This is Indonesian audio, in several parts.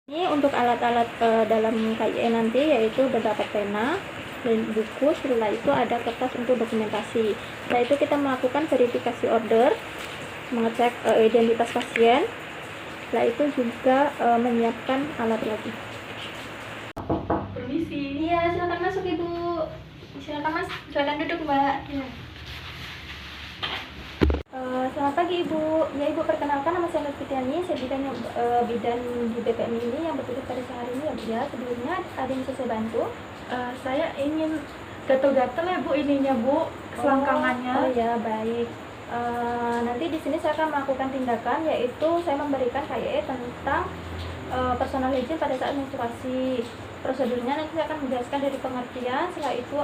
Ini untuk alat-alat dalam KIE nanti yaitu beberapa pena dan buku. Setelah itu ada kertas untuk dokumentasi. Setelah itu kita melakukan verifikasi order, mengecek identitas pasien. Setelah itu juga menyiapkan alat lagi. Permisi. Iya, silakan masuk Ibu. Silakan Mas, silakan duduk Mbak. Ya. Selamat pagi Ibu. Ya Ibu, perkenalkan nama saya Nur Fitriani. Saya bidan di BPM ini yang bertugas pada siang hari ini ya Bu ya. Sebelumnya ada yang bisa saya bantu? Saya ingin gatel-gatel ya Bu ininya Bu, selangkangannya. Oh ya, baik. Nanti di sini saya akan melakukan tindakan, yaitu saya memberikan KIE tentang personal hygiene pada saat menstruasi. Prosedurnya nanti saya akan menjelaskan dari pengertian, setelah itu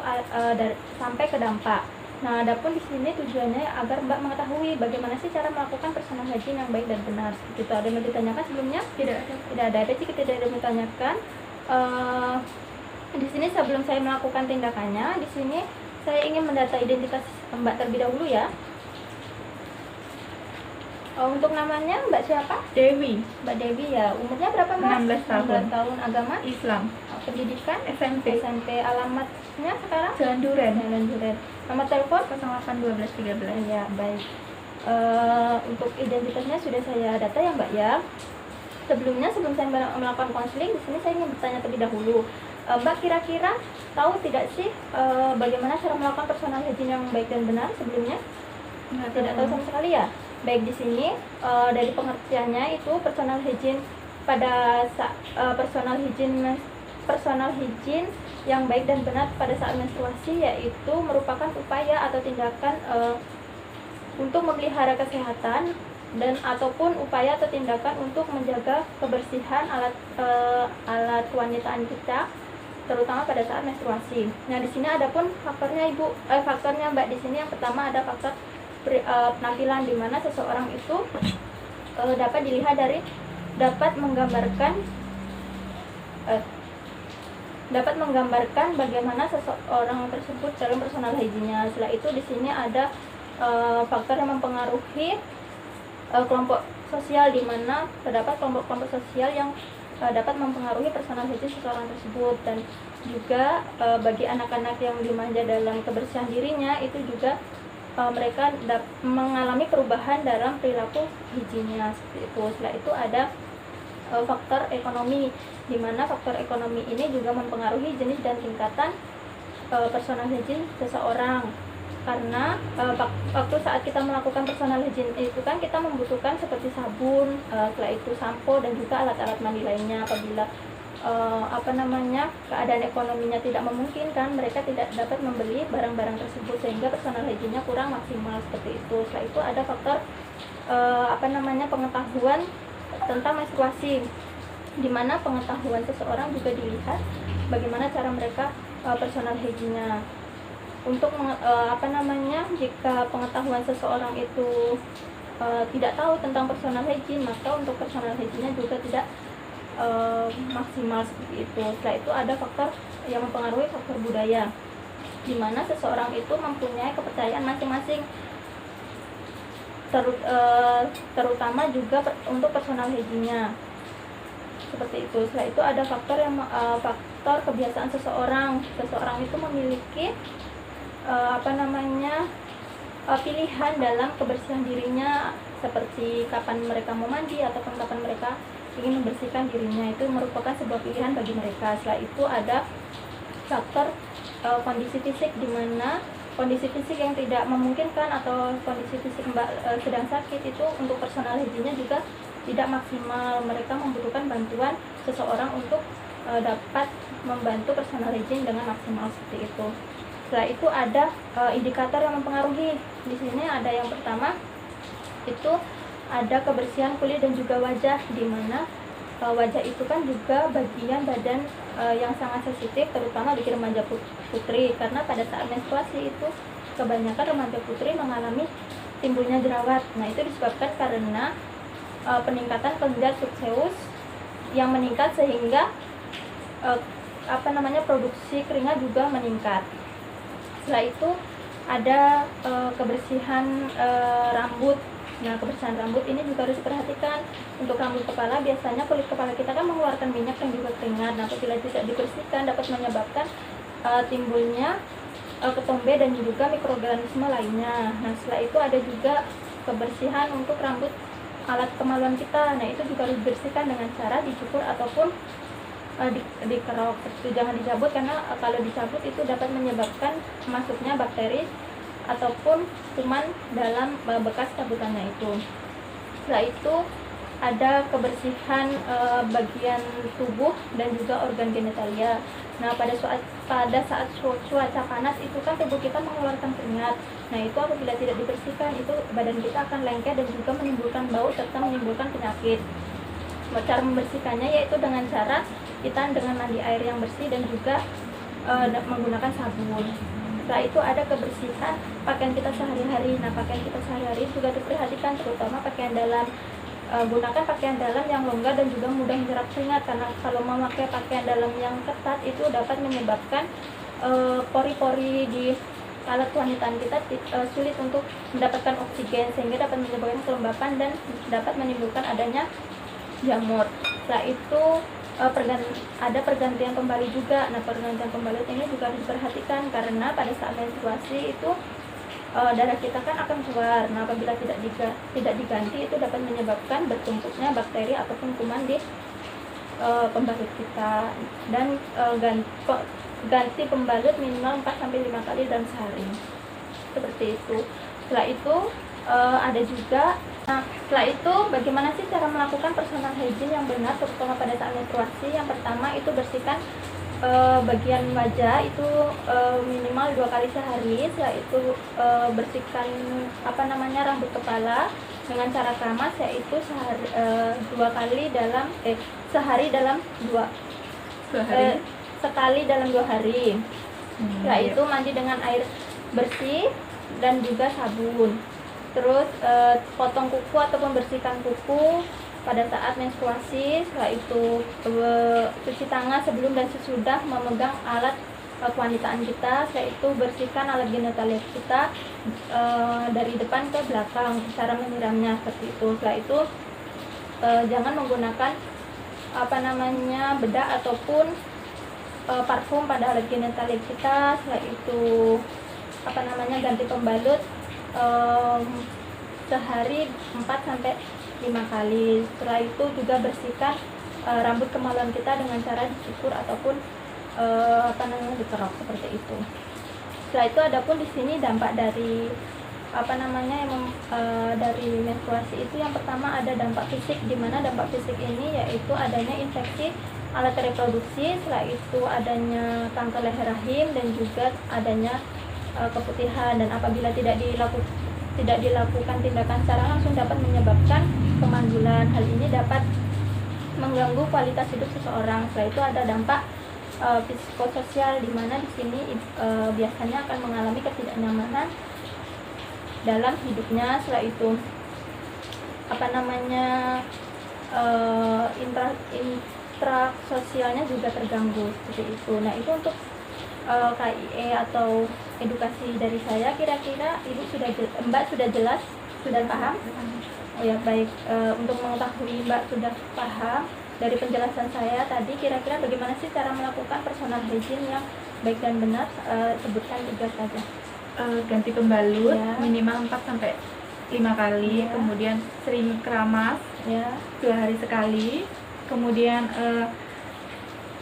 sampai ke dampak. Nah, adapun di sini tujuannya agar Mbak mengetahui bagaimana sih cara melakukan personal hygiene yang baik dan benar. Gitu. Ada yang mau ditanyakan sebelumnya? Tidak ada. Tidak ada. Jika tidak ada yang ditanyakan, di sini sebelum saya melakukan tindakannya, di sini saya ingin mendata identitas Mbak terlebih dahulu ya. Untuk namanya Mbak siapa? Dewi. Mbak Dewi ya. Umurnya berapa Mbak? 16 tahun. 16 tahun. Agama? Islam. Pendidikan? SMP. SMP. Alamatnya sekarang? Jalan Duren. Jalan Duren. Nomor telepon? 081213. Ya, baik. Untuk identitasnya sudah saya data ya Mbak ya. Sebelum saya melakukan konseling, di sini saya ingin bertanya terlebih dahulu. Mbak kira-kira tahu tidak sih bagaimana cara melakukan personal hygiene yang baik dan benar sebelumnya? Tidak tahu sama sekali ya. Baik, di sini dari pengertiannya itu personal hygiene personal hygiene yang baik dan benar pada saat menstruasi, yaitu merupakan upaya atau tindakan untuk memelihara kesehatan dan ataupun upaya atau tindakan untuk menjaga kebersihan alat kewanitaan kita, terutama pada saat menstruasi. Nah, di sini ada pun faktornya faktornya Mbak. Di sini yang pertama ada faktor penampilan, di mana seseorang itu dapat dilihat dari dapat menggambarkan bagaimana seseorang tersebut dalam personal hygiene-nya. Setelah itu di sini ada faktor yang mempengaruhi kelompok sosial, di mana terdapat kelompok-kelompok sosial yang dapat mempengaruhi personal hygiene seseorang tersebut. Dan juga bagi anak-anak yang dimanja dalam kebersihan dirinya, itu juga mereka mengalami perubahan dalam perilaku higienisnya seperti itu. Setelah itu ada faktor ekonomi, di mana faktor ekonomi ini juga mempengaruhi jenis dan tingkatan personal hygiene seseorang. Karena waktu saat kita melakukan personal hygiene itu kan kita membutuhkan seperti sabun, setelah itu sampo dan juga alat-alat mandi lainnya. Apabila keadaan ekonominya tidak memungkinkan, mereka tidak dapat membeli barang-barang tersebut, sehingga personal hygiene-nya kurang maksimal seperti itu. Setelah itu ada faktor pengetahuan tentang menstruasi, di mana pengetahuan seseorang juga dilihat bagaimana cara mereka personal hygiene-nya. Untuk jika pengetahuan seseorang itu tidak tahu tentang personal hygiene, maka untuk personal hygiene-nya juga tidak maksimal seperti itu. Setelah itu ada faktor yang mempengaruhi faktor budaya, di mana seseorang itu mempunyai kepercayaan masing-masing, terutama juga untuk personal hygiene-nya seperti itu. Setelah itu ada faktor kebiasaan seseorang itu memiliki pilihan dalam kebersihan dirinya, seperti kapan mereka mau mandi ataupun kapan mereka ingin membersihkan dirinya. Itu merupakan sebuah pilihan bagi mereka. Setelah itu ada faktor kondisi fisik, di mana kondisi fisik yang tidak memungkinkan atau kondisi fisik Mbak sedang sakit, itu untuk personal hygiene-nya juga tidak maksimal. Mereka membutuhkan bantuan seseorang untuk dapat membantu personal hygiene dengan maksimal seperti itu. Setelah itu ada indikator yang mempengaruhi. Di sini ada yang pertama itu ada kebersihan kulit dan juga wajah, di mana wajah itu kan juga bagian badan yang sangat sensitif, terutama bagi remaja putri, karena pada saat menstruasi itu kebanyakan remaja putri mengalami timbulnya jerawat. Nah, itu disebabkan karena peningkatan kelenjar subseus yang meningkat, sehingga produksi keringat juga meningkat. Setelah itu ada kebersihan rambut. Nah, kebersihan rambut ini juga harus diperhatikan. untuk rambut kepala, biasanya kulit kepala kita kan mengeluarkan minyak dan juga keringat. Nah, apabila tidak dibersihkan dapat menyebabkan timbulnya ketombe dan juga mikroorganisme lainnya. Nah, setelah itu ada juga kebersihan untuk rambut alat kemaluan kita. Nah, itu juga harus dibersihkan dengan cara dicukur ataupun dikerok. Jangan dicabut, karena kalau dicabut itu dapat menyebabkan masuknya bakteri ataupun kuman dalam bekas cabutannya itu. Setelah itu ada kebersihan bagian tubuh dan juga organ genitalia. Nah, pada saat cuaca panas itu kan tubuh kita mengeluarkan keringat. Nah, itu apabila tidak dibersihkan itu badan kita akan lengket dan juga menimbulkan bau serta menimbulkan penyakit. Cara membersihkannya yaitu dengan cara kita dengan mandi air yang bersih dan juga menggunakan sabun. Setelah itu ada kebersihan pakaian kita sehari-hari. Nah, pakaian kita sehari-hari juga diperhatikan, terutama pakaian dalam. Gunakan pakaian dalam yang longgar dan juga mudah menyerap keringat, karena kalau memakai pakaian dalam yang ketat itu dapat menyebabkan pori-pori di alat kewanitaan kita sulit untuk mendapatkan oksigen, sehingga dapat menyebabkan kelembapan dan dapat menimbulkan adanya jamur. Setelah itu ada pergantian pembalut juga. Nah, pergantian pembalut ini juga harus diperhatikan, karena pada saat menstruasi itu darah kita kan akan keluar. Nah, apabila tidak diganti itu dapat menyebabkan bertumpuknya bakteri ataupun kuman di pembalut kita. Dan ganti pembalut minimal 4-5 kali dalam sehari, seperti itu. Setelah itu ada juga, nah, setelah itu bagaimana sih cara melakukan personal hygiene yang benar terutama pada saat menstruasi? Yang pertama itu bersihkan bagian wajah itu minimal 2 kali sehari. Setelah itu bersihkan rambut kepala dengan cara keramas, yaitu sekali dalam 2 hari. Setelah itu mandi dengan air bersih dan juga sabun. Terus potong kuku ataupun bersihkan kuku pada saat menstruasi. Setelah itu cuci tangan sebelum dan sesudah memegang alat kewanitaan kita. Setelah itu bersihkan alat genitalia kita dari depan ke belakang, cara menyiramnya seperti itu. Setelah itu jangan menggunakan bedak ataupun parfum pada alat genitalia kita. Setelah itu ganti pembalut sehari 4-5 kali. Setelah itu juga bersihkan rambut kemaluan kita dengan cara dicukur ataupun dikerok seperti itu. Setelah itu adapun di sini dampak dari dari menstruasi itu, yang pertama ada dampak fisik, di mana dampak fisik ini yaitu adanya infeksi alat reproduksi. Setelah itu adanya kanker leher rahim dan juga adanya keputihan. Dan apabila tidak dilakukan tindakan secara langsung dapat menyebabkan kemandulan. Hal ini dapat mengganggu kualitas hidup seseorang. Setelah itu ada dampak psikososial, di mana di sini biasanya akan mengalami ketidaknyamanan dalam hidupnya. Setelah itu intrasosialnya juga terganggu seperti itu. Nah, itu untuk KIE atau edukasi dari saya. Kira-kira Mbak sudah jelas, sudah paham? Oh ya, baik. Untuk mengetahui Mbak sudah paham dari penjelasan saya tadi, kira-kira bagaimana sih cara melakukan personal hygiene yang baik dan benar? Sebutkan 3 saja. Ganti pembalut ya, minimal 4-5 kali, ya. Kemudian sering keramas Ya. 2 hari sekali. Kemudian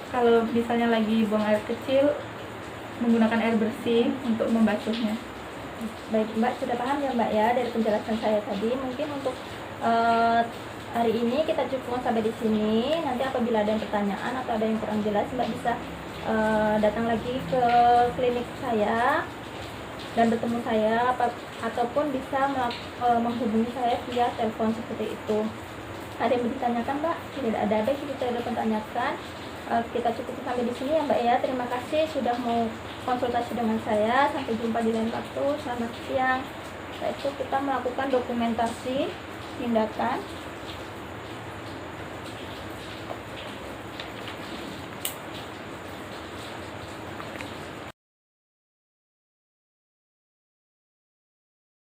kalau misalnya lagi buang air kecil, menggunakan air bersih untuk membasuhnya. Baik, Mbak sudah paham ya Mbak ya dari penjelasan saya tadi. Mungkin untuk hari ini kita cukup sampai di sini. Nanti apabila ada yang pertanyaan atau ada yang kurang jelas, Mbak bisa datang lagi ke klinik saya dan bertemu saya, ataupun bisa menghubungi saya via telepon seperti itu. Ada yang ditanyakan Mbak? Tidak ada kita sudah menanyakan. Kita cukup sampai di sini ya Mbak ya. Terima kasih sudah mau konsultasi dengan saya. Sampai jumpa di lain waktu. Selamat siang. Setelah itu kita melakukan dokumentasi tindakan